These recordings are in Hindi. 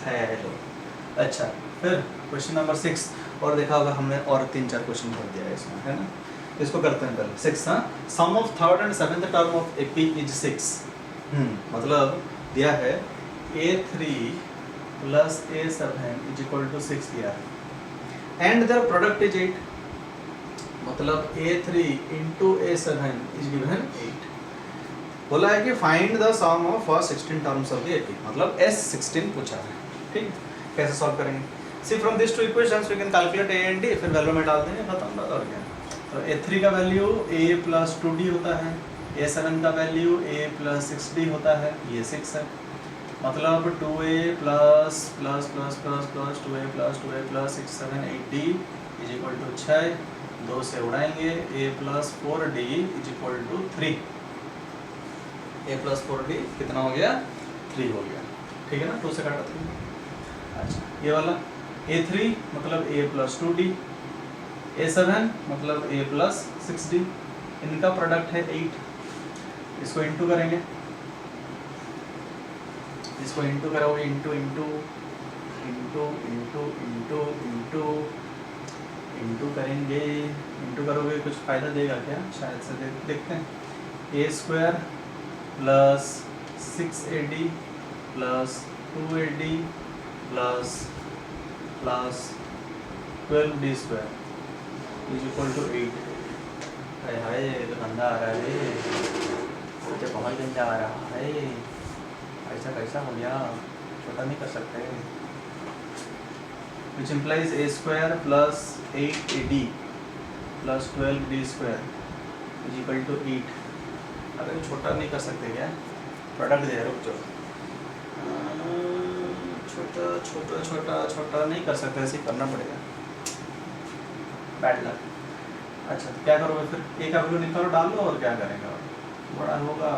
है लो। अच्छा, फिर क्वेश्चन नंबर 6 और देखा होगा हमने, और 3-4 क्वेश्चन कर दिया है इसमें, है ना। इसको करते हैं पहले 6। हाँ, sum of third and seventh term of AP is 6। मतलब दिया है A3 plus A7 is equal to 6 दिया है, एंड देयर प्रोडक्ट इज 8। मतलब A3 into A7 is given 8। बोला है कि find the sum of first 16 terms of the AP, मतलब S16 पूछा है। ठीक, कैसे सॉल्व करेंगे? See from this two equations we can calculate A and D, फिर वैल्यू में डाल देंगे, खत्म बात। और क्या? तो A3 का वैल्यू A प्लस 2D होता है, A7 का वैल्यू A प्लस 6D होता है, ये 6 है। मतलब 2A plus plus plus plus plus 2A plus 2A plus 6 7 8D is equal to 6। 2 से उड़ाएंगे, A plus 4D is equal to 3। A plus 4D कितना हो गया? 3 हो गया। ठीक है ना, 2 से काटा 3। अच्छा, ये वाला A3 मतलब A प्लस 2D, A7 मतलब A प्लस 6D, इनका प्रोडक्ट है 8। इसको इंटू करेंगे, इसको इंटू करोगे, into into into into into into into करेंगे, इंटू करोगे कुछ फ़ायदा देगा क्या? शायद से देखते हैं। A square plus 6AD plus 2AD plus plus 12D square is equal to 8। हाय हाय, तो धंधा आ रहा है, मुझे बहुत गंजा आ रहा है। ऐसा कैसा हो गया? छोटा नहीं कर सकते? Which implies A square plus 8AD plus 12D square is equal to 8। अरे छोटा नहीं कर सकते क्या? प्रोडक्ट दे, रुक जाओ। छोटा छोटा छोटा छोटा नहीं कर सकते, ऐसे ही करना पड़ेगा। Bad luck. अच्छा, क्या करोगे फिर? A का वैल्यू निकालो, डाल लो, और क्या करेंगे? और बड़ा होगा,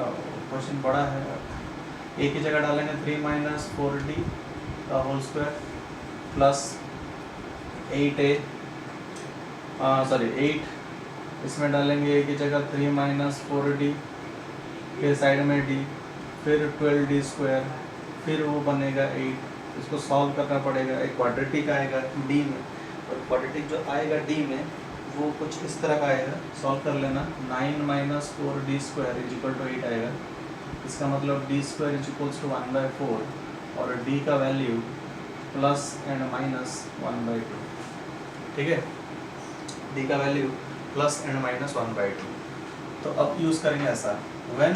क्वेश्चन बड़ा है। A की जगह डालेंगे 3 माइनस 4D का whole square plus 8A, sorry 8, इसमें डालेंगे A की जगह 3 माइनस 4D, फिर साइड में D, फिर 12D स्क्वायर, फिर वो बनेगा 8। इसको सॉल्व करना पड़ेगा। एक क्वाड्रेटिक आएगा D में, और क्वाड्रेटिक जो आएगा D में वो कुछ इस तरह का आएगा, सॉल्व कर लेना। 9 minus 4D square is equal to 8 आएगा। इसका मतलब D square is equals to 1/4, और D का वैल्यू प्लस एंड माइनस 1/2। ठीक है, D का वैल्यू प्लस एंड माइनस 1/2। तो अब यूज़ करेंगे ऐसा, when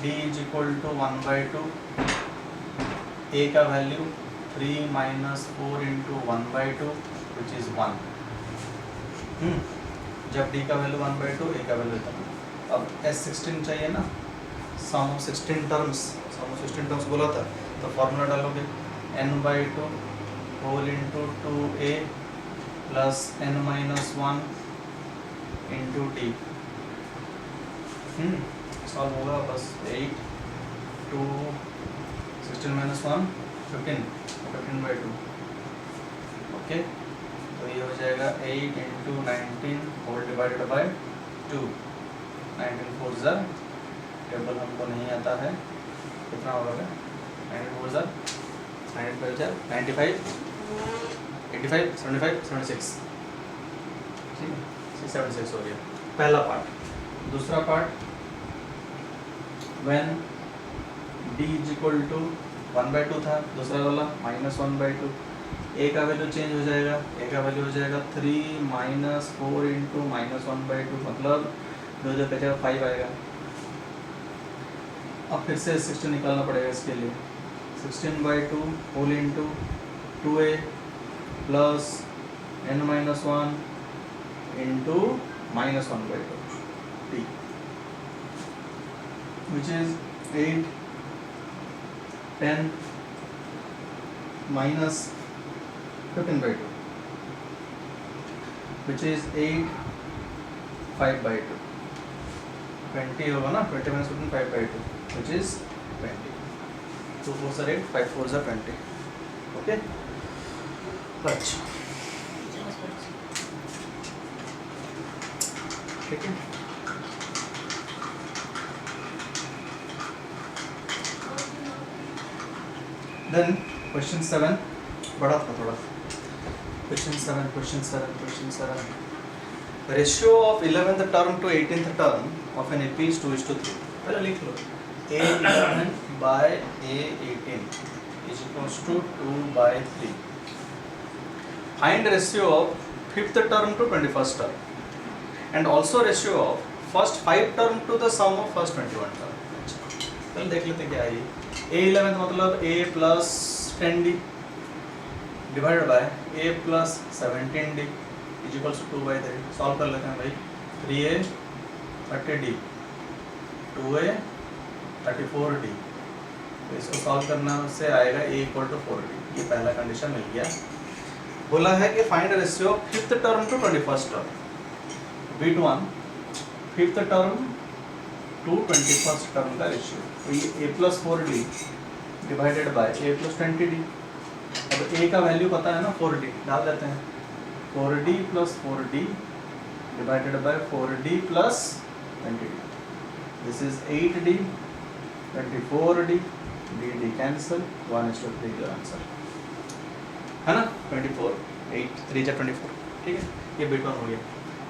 D is equal to 1/2, A का value 3 minus 4 into 1/2 which is 1। जब D का वैल्यू 1/2, A का वैल्यू इतना। अब S16 चाहिए ना, सम ऑफ 16 टर्म्स बोला था, तो फॉर्मूला डालोगे n/2 whole into 2A plus n minus 1 into D। Solve होगा बस। 8 2 16 माइनस 1 15/2। ओके, तो ये हो जाएगा 8 इंटू 19 होल डिवाइडेड बाई 2। 19 4 ज़र, टेबल हमको नहीं आता है, कितना होगा? 19 4 ज़र 95 ज़र 95 85 75 76। ठीक है, 676 हो गया पहला पार्ट। दूसरा part, when D is equal to 1/2 था, दूसरा वाला माइनस 1/2। A का वैल्यू चेंज हो जाएगा, A का वैल्यू हो जाएगा 3 माइनस 4 इंटू माइनस 1/2, मतलब 2 जगह 5 आएगा। अब फिर से 16 निकालना पड़ेगा इसके लिए। 16/2 whole into 2A plus n minus 1 into minus 1/2 D, which is 8 10 minus 15/2 which is 8 5/2। 20 होगा ना, 20 माइनस 15 5/2 विच इज 20। 2 4 8 5 4 20। ओके, अच्छा ठीक है। देन क्वेश्चन 7 बड़ा था थोड़ा। Question 7 ratio of 11th term to 18th term of an AP is 2:3। पहले लिख लो A11 by A18 is equals to 2/3। Find ratio of 5th term to 21st term and also ratio of first 5 term to the sum of first 21 term. चलो देख लेते क्या है ये। A11 मतलब A plus 10D divided by A plus 17D is equals to 2/3। Solve कर लेते हैं भाई। 3A 30D 2A 34D, तो इसको सॉल्व करना से आएगा A इक्वल टू 4D। ये पहला कंडीशन मिल गया। बोला है कि find ratio 5th term to 21st term. B1 5th term to 21st term का रेशियो, तो ये A plus 4D divided by A plus 20D। अब A का वैल्यू पता है ना 4D, डाल देते हैं 4D plus 4D divided bye 4D plus 20D। This is 8D 24D D cancel 1:3 का आंसर है ना 24। 8 3 जा 24, ठीक है। ये बिट 1 हो गया,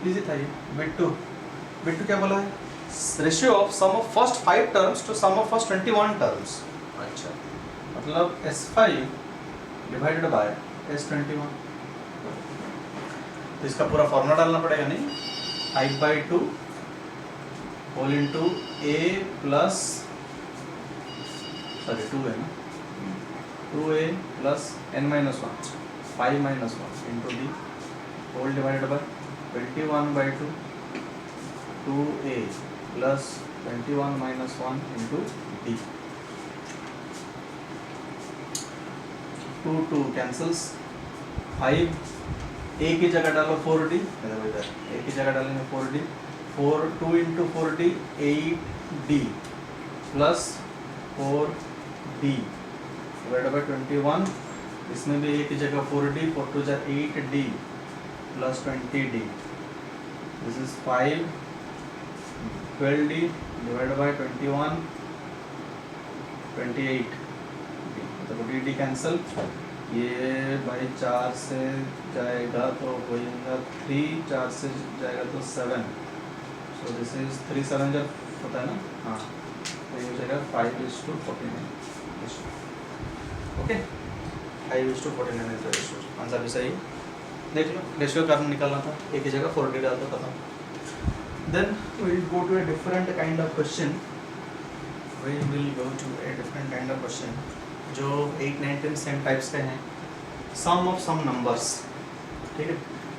इजी था ये। बिट 2 क्या बोला है? Ratio of sum of first 5 terms to sum of first 21 terms. अच्छा, मतलब S5 डिवाइडेड बाय S21। तो इसका पूरा फॉर्मूला डालना पड़ेगा नहीं। 5/2 होल इंटू A प्लस 2 है ना 2A plus n-1 5 - 1 into D whole divided by 21/2 2A plus 21 - 1 into D। 2 cancels. 5 A की जगह डालो 4D, इधर A की जगह डालेंगे 4D 2 into 4D 8D plus 4D divide by 21। इसमें भी A की जगह 4D 4 2 जा 8D plus 20D। This is 5 12D divide by 21 28D। तो D कैंसिल। ये भाई 4 से जाएगा तो होगा 3, 4 से जाएगा तो 7। सो दिस इज 3 7 जब होता है ना, हाँ, तो ये हो जाएगा 5:49। Okay, 5:49 is the ratio. Answer भी सही। देख लो, रेशियो का निकालना था, एक ही जगह 4D डाल दो, खत्म। Then we will go to a different kind of question. We will go to a different kind of question जो 8 9 10 सेम टाइप्स के हैं। सम ऑफ सम नंबर्स, ठीक है,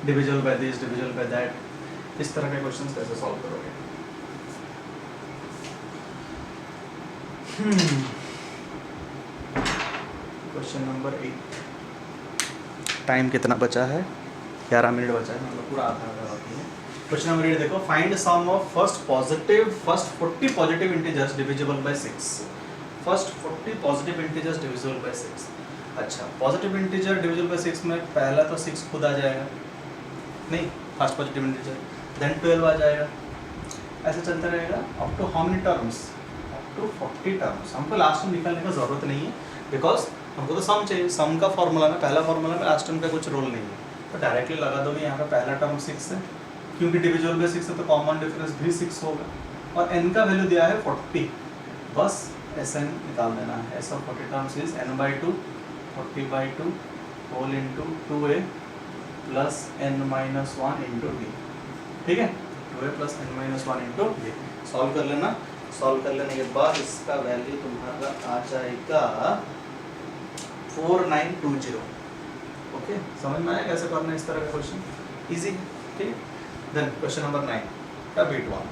divisible by this, divisible by that. इस तरह के क्वेश्चंस कैसे सॉल्व करोगे? Question number 8। टाइम कितना बचा है? 11 मिनट बचा है, मतलब पूरा आधा बाकी है। क्वेश्चन नंबर 8 देखो। Find sum of first 40 positive integers divisible by 6। First 40 positive integers divisible by 6। अच्छा, पॉजिटिव इंटीजर डिविजिबल बाय 6 में पहला तो 6 खुद आ जाएगा, नहीं, फर्स्ट पॉजिटिव इंटीजर, देन 12 आ जाएगा, ऐसे चलता रहेगा up to how many terms? Up to 40 terms. हमको लास्ट में निकालने का ज़रूरत नहीं है, बिकॉज हमको तो सम चाहिए। सम का फॉर्मूला में, पहला फॉर्मूला में लास्ट टर्म का कुछ रोल नहीं है, तो डायरेक्टली लगा दोगे यहाँ पे पहला टर्म 6 है, क्योंकि डिविजिबल बाय 6 है तो कॉमन डिफरेंस भी 6 होगा, और n का वैल्यू दिया है 40, बस Sn निकाल देना है। S of 40 terms is n/2 40/2 whole into 2A plus n-1 into D, ठीक है, 2A plus n-1 into D। Solve कर लेना। सॉल्व कर लेने के बाद इसका वैल्यू तुम्हारा आ जाएगा 4920। ओके, समझ में आया कैसे करना है इस तरह का क्वेश्चन? इजी, ठीक है। देन क्वेश्चन नंबर 9 का bit 1।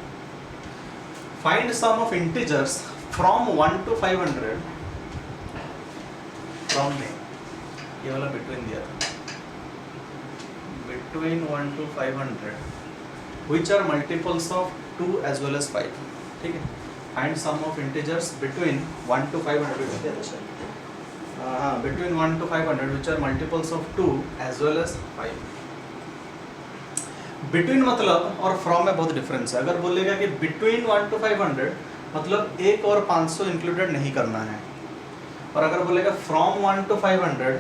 Find sum of integers from 1 to 500 from में, ये वाला बिटवीन दिया था, between 1 to 500 which are multiples of 2 as well as 5, ठीक है। Find sum of integers between 1 to 500, हाँ, between 1 to 500 which are multiples of 2 as well as 5। Between मतलब और फ्रॉम में बहुत डिफरेंस है। अगर बोलेगा कि बिटवीन 1 to 500 मतलब 1 और 500 इंक्लूडेड नहीं करना है, और अगर बोलेगा फ्रॉम 1 to 500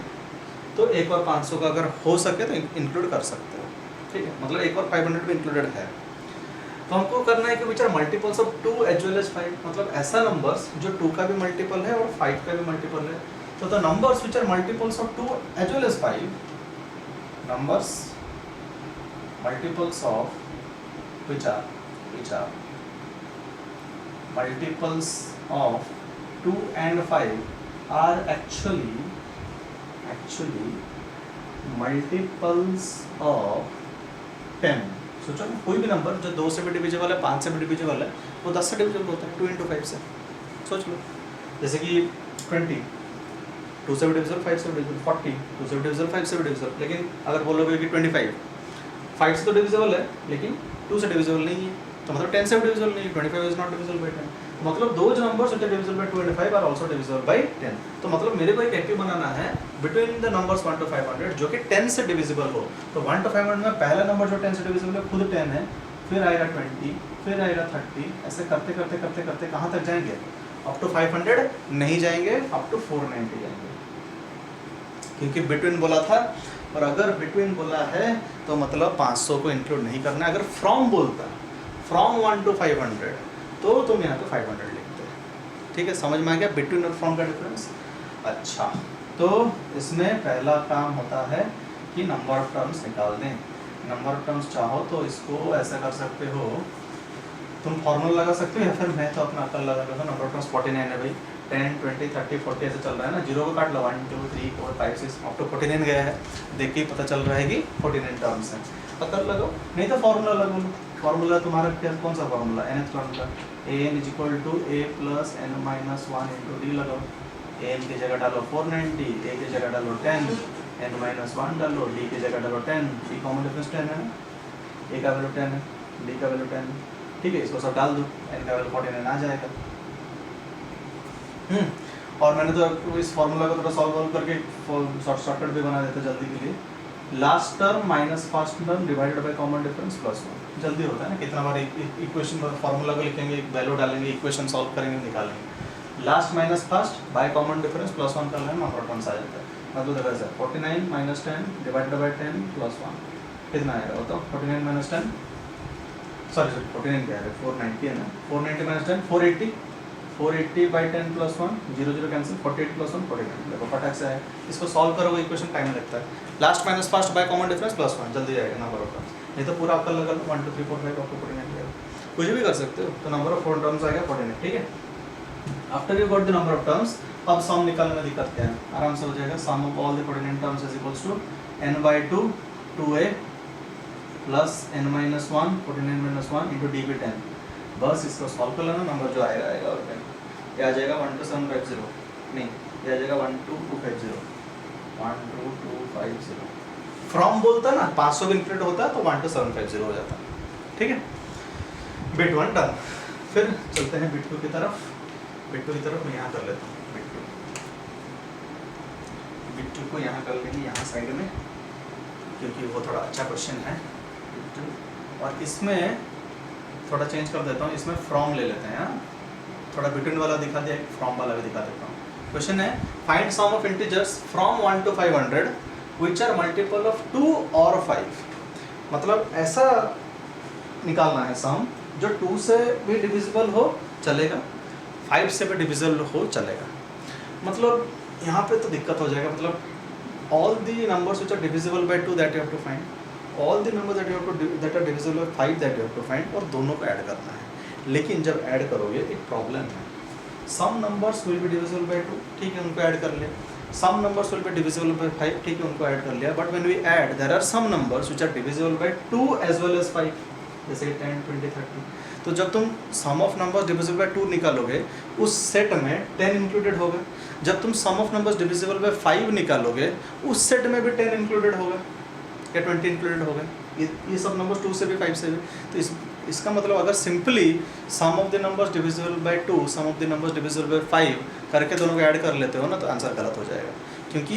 तो 1 और 500 का अगर हो सके तो इंक्लूड कर सकते हो, ठीक है, मतलब 1 और 500 भी इंक्लूडेड है। तो हमको करना है कि which are multiples of 2 as well as 5, मतलब ऐसा नंबर्स जो 2 का भी मल्टीपल है और 5 का भी मल्टीपल है। तो the numbers which are multiples of 2 as well as 5, numbers multiples of which are multiples of 2 and 5 are actually multiples of 10। सोचो ना, कोई भी नंबर जो 2 से भी डिविजिबल है, 5 से भी डिविजिबल है, वो 10 से डिविजिबल होता है 2 into 5 से। सोच लो, जैसे कि 20 2 से भी डिविजिबल, 5 से भी डिविजिबल, 40 2 से भी डिविजिबल, 5 से भी डिविजिबल। लेकिन अगर बोलोगे कि 25 5 से तो डिविजिबल है लेकिन 2 से डिविजिबल नहीं है, तो मतलब 10 से भी डिविजिबल नहीं है, 25 इज नॉट डिविजिबल बाय 10। तो मतलब those numbers which are divisible by 2 and 5 are also divisible by 10। तो मतलब मेरे को एक एपी बनाना है बिटवीन द नंबर्स 1 to 500 जो कि 10 से डिविजिबल हो। तो 1 to 500 में पहला नंबर जो 10 से डिविजिबल है खुद 10 है, फिर आएगा 20, फिर आएगा 30, ऐसे करते करते करते करते कहाँ तक जाएंगे? अप टू 500 नहीं जाएंगे, अप टू 490 जाएंगे, क्योंकि बिटवीन बोला था। और अगर बिटवीन बोला है तो मतलब 500 को इंक्लूड नहीं करना है। अगर फ्रॉम बोलता फ्रॉम 1 to 500 तो तुम यहाँ पे 500 लिखते, ठीक है, समझ में आ गया बिटवीन और फ्रॉम का डिफरेंस। अच्छा, तो इसमें पहला काम होता है कि नंबर ऑफ टर्म्स निकाल दें। नंबर ऑफ टर्म्स चाहो तो इसको ऐसा कर सकते हो, तुम फॉर्मूला लगा सकते हो या फिर मैं तो अपना अकल लगा लूँगा। नंबर ऑफ टर्म्स 49 है भाई, 10 20 30 40 ऐसे चल रहा है ना, जीरो को काट लो, 1 2 3 4 5 6 अप टू 49 गया है। देख के पता चल रहा है कि 49 टर्म्स हैं, अकल लगाओ, नहीं तो फॉर्मूला लगा लो। फॉर्मूला तुम्हारा क्या, कौन सा फॉर्मूला? nth टर्म का an = a + n - 1 × d लगाओ। an की जगह डालो 490, a की जगह डालो 10, n - 1 डालो, d की जगह डालो 10, d कॉमन डिफरेंस 10 है ना, a का वैल्यू 10 है, d का वैल्यू 10 है, ठीक है, इसको सब डाल दो, n का वैल्यू 49 आ जाएगा। और मैंने तो इस फॉर्मूला को थोड़ा सॉल्व करके शॉर्टकट भी बना देता जल्दी के लिए। Last term minus first term divided by common difference + 1, जल्दी होता है ना, कितना बार इक्वेशन फॉर्मूला को लिखेंगे, वैल्यू डालेंगे, इक्वेशन सॉल्व करेंगे, निकालेंगे। Last minus first by common difference + 1 कर लेना, नंबर ऑफ टर्म्स आ जाता है। मतलब देखो ऐसा 49 - 10 डिवाइडेड बाय 10 + 1 कितना आएगा बताओ? 49 - 10 सॉरी 49 क्या है, 490 है ना, 490 - 10 480, 480 बाई 10 + 1 0 0 कैंसिल, 48 + 1 49। देखो फटाक से है, इसको सॉल्व करोगे इक्वेशन टाइम लगता है। Last minus first by common difference + 1 जल्दी आएगा नंबर ऑफ टर्म्स, नहीं तो पूरा अकल लगा लो 1 2 3 4 5 आपको 49 आएगा, कुछ भी कर सकते हो। तो नंबर ऑफ टर्म्स आएगा 49, ठीक है। After you got the number of terms, अब सम निकालने में दिक्कत क्या है, आराम से हो जाएगा। Sum of all the 49 terms is equals to n/2 2a plus n - 1 49 - 1 into d पे 10। बस इसको सॉल्व कर लेना, नंबर जो आएगा आएगा। और क्या आ जाएगा 12750, नहीं ये आ जाएगा 12250, 12250। फ्रॉम बोलता ना 500 भी इंक्लूड होता तो 12750 हो जाता, ठीक है। Bit 1 done. फिर चलते हैं बिट 2 की तरफ। बिट 2 की तरफ मैं यहाँ कर लेता हूँ, बिट 2 को यहाँ कर लेंगे, यहाँ साइड में, क्योंकि वो थोड़ा अच्छा क्वेश्चन है बिट 2। और इसमें थोड़ा चेंज कर देता हूँ, इसमें फ्रॉम ले लेते हैं, थोड़ा बिटवीन वाला दिखा दिया, फ्रॉम वाला भी दिखा देता हूँ। क्वेश्चन है find sum of integers from 1 to 500 which are multiple of 2 और 5। मतलब ऐसा निकालना है सम जो 2 से भी डिविजिबल हो चलेगा, 5 से भी डिविजिबल हो चलेगा। मतलब यहाँ पे तो दिक्कत हो जाएगा, मतलब all the numbers which are divisible by 2 that you have to find, all the number that are divisible by 5 that you have to find, और दोनों को ऐड करना है। लेकिन जब ऐड करोगे एक प्रॉब्लम है, some numbers will be divisible by 2, ठीक है, उनको ऐड कर लिया। Some numbers will be divisible by 5, ठीक है, उनको ऐड कर लिया। But when we add there are some numbers which are divisible by 2 as well as 5, जैसे 10 20 30। तो जब तुम sum of numbers divisible by 2 निकालोगे, उस सेट में 10 इंक्लूडेड होगा। जब तुम sum of numbers divisible by 5 निकालोगे, उस सेट में भी 10 इंक्लूडेड होगा या 20 इंक्लूडेड होगा। ये सब नंबर्स 2 से भी 5 से भी। तो इसका मतलब अगर simply sum of the numbers divisible by 2 sum of the numbers divisible by 5 करके दोनों को ऐड कर लेते हो ना, तो आंसर गलत हो जाएगा, क्योंकि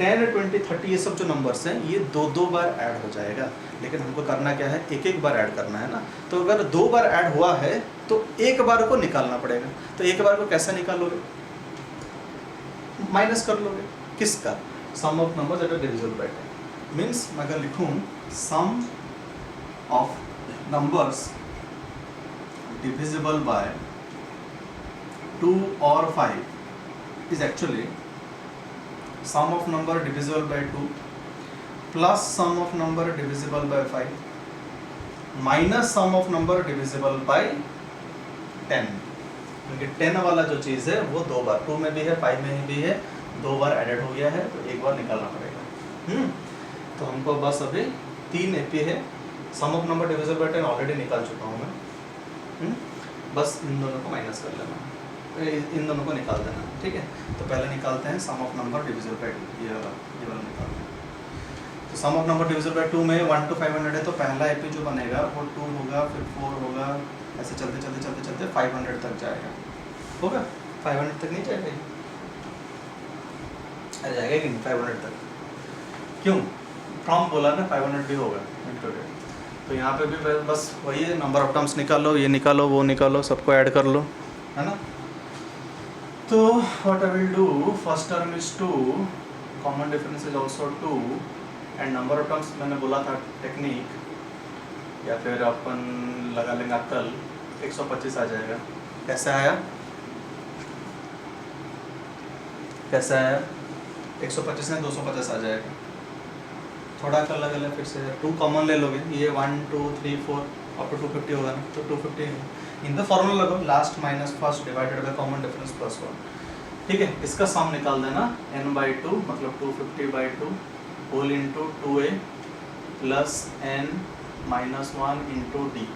10 20 30 ये सब जो नंबर्स हैं ये 2 बार ऐड हो जाएगा। लेकिन हमको करना क्या है, एक बार ऐड करना है ना। तो अगर 2 बार ऐड हुआ है तो एक बार को निकालना पड़ेगा। तो एक बार को कैसे निकालोगे, माइनस कर लोगे किसका, sum of number that are divisible by 10 means मैं अगर लिखूँ sum of numbers divisible by 2 और 5 is actually sum of number divisible by 2 plus sum of number divisible by 5 minus sum of number divisible by 10, क्योंकि 10 वाला जो चीज़ है वो दो बार 2 में भी है 5 में भी है, दो बार एडेड हो गया है तो एक बार निकालना पड़ेगा। तो हमको बस अभी 3 एपी है, sum of number divisible by 10 already निकाल चुका हूँ मैं। बस इन दोनों को माइनस कर लेना, इन दोनों को निकाल देना, ठीक है। तो पहले निकालते हैं sum of number divisible by 2, ये वाला निकालते हैं। तो सम ऑफ नंबर डिविजिबल बाय 2 में 1 to 500 है, तो पहला एपी जो बनेगा वो 2 होगा, फिर 4 होगा, ऐसे चलते चलते चलते चलते 500 तक जाएगा। होगा 500 तक नहीं जाएगा, अरे जाएगा कि नहीं 500 तक, क्यों फ्रॉम बोला ना 500 भी होगा इंक्लूडेड। तो यहाँ पे भी बस वही है, नंबर ऑफ टर्म्स निकालो, ये निकालो, वो निकालो, सबको ऐड कर लो, है ना। तो what I will do, first term is 2, common difference is also 2 and number of terms मैंने बोला था टेक्निक या फिर अपन लगा लेंगे अक्ल, 125 आ जाएगा। कैसे आया, कैसे आया, 125 में 250 आ जाएगा। थोड़ा अक्ल लगा ले, फिर से 2 कॉमन ले लोगे, ये 1 2 3 4 अप टू 250 होगा ना, तो 250 इन द फॉर्मूला लगो, last minus first divided by common difference plus 1, ठीक है। इसका सम निकाल देना n/2 मतलब 250/2 whole into 2a plus n-1 into d,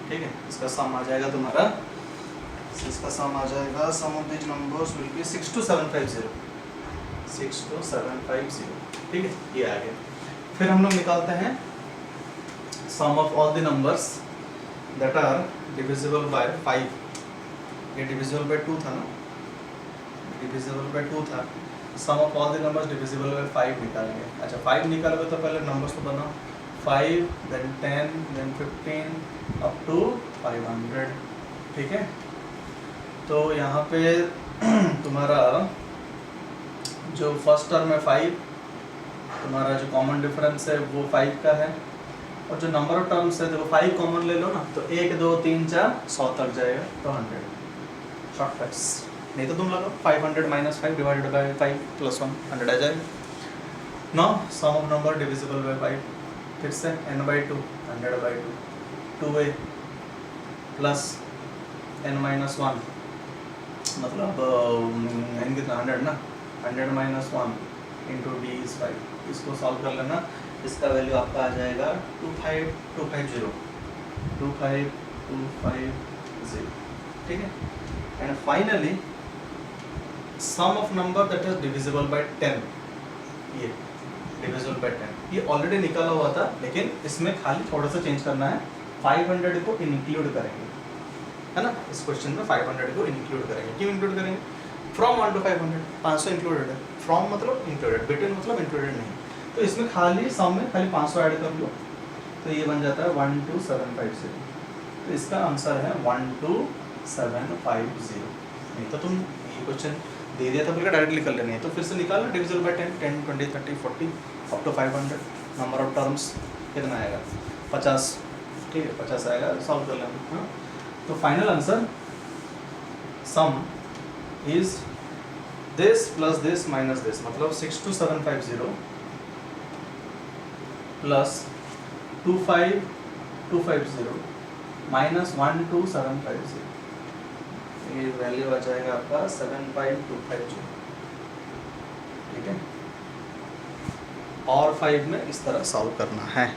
ठीक है। इसका सम आ जाएगा तुम्हारा, इसका सम आ जाएगा, sum of this numbers will be 62750, 62750, ठीक है, ये आ गया। फिर हम लोग निकालते हैं sum of all the numbers that are divisible by 5, ये डिविजिबल बाय 2 था ना, डिविजिबल बाय 2 था, sum of all the numbers divisible by 5 निकालेंगे। अच्छा 5 निकालोगे तो पहले नंबर्स को बनाओ, 5 then 10 then 15 अप टू 500, ठीक है। तो यहाँ पे तुम्हारा जो फर्स्ट टर्म है 5, तुम्हारा जो कॉमन डिफरेंस है वो 5 का है, और जो नंबर ऑफ टर्म्स है देखो 5 कॉमन ले लो ना, तो 1 2 3 4 100 तक जाएगा, तो 100 शॉर्टकट्स, नहीं तो तुम लगा 500 माइनस 5 डिवाइडेड बाय 5 प्लस 1 100 आ जाएगा। Now sum of number divisible by 5, फिर से n/2 100/2 2a प्लस n-1 मतलब n कितना 100 ना, 100 - 1 इंटू डी इज 5, इसको सॉल्व कर लेना, इसका वैल्यू आपका आ जाएगा 25250, 25250, ठीक है। And finally sum of number that is divisible by 10, ये डिविजिबल बाय 10 ये ऑलरेडी निकाला हुआ था, लेकिन इसमें खाली थोड़ा सा चेंज करना है, 500 को इंक्लूड करेंगे, है ना। इस क्वेश्चन में 500 को इंक्लूड करेंगे, क्यों इंक्लूड करेंगे, फ्रॉम 1 to 500 500 इंक्लूडेड है, फ्रॉम मतलब इंक्लूडेड, बिटवीन मतलब इंक्लूडेड नहीं, तो इसमें खाली सम में खाली 500 ऐड कर लो, तो ये बन जाता है 12750, तो इसका आंसर है 12750। नहीं तो तुम ये क्वेश्चन दे दिया था बोल डायरेक्टली कर लेनी है, तो फिर से निकालना divisible by 10 10 20 30 40 up to 500, number of terms कितना आएगा 50, ठीक है 50 आएगा, सॉल्व कर लेना, हाँ। तो final answer some is this plus this minus this, मतलब 62750 प्लस 25250 माइनस 12750, ये वैल्यू आ जाएगा आपका 75250, ठीक है। और 5 में इस तरह सॉल्व करना है।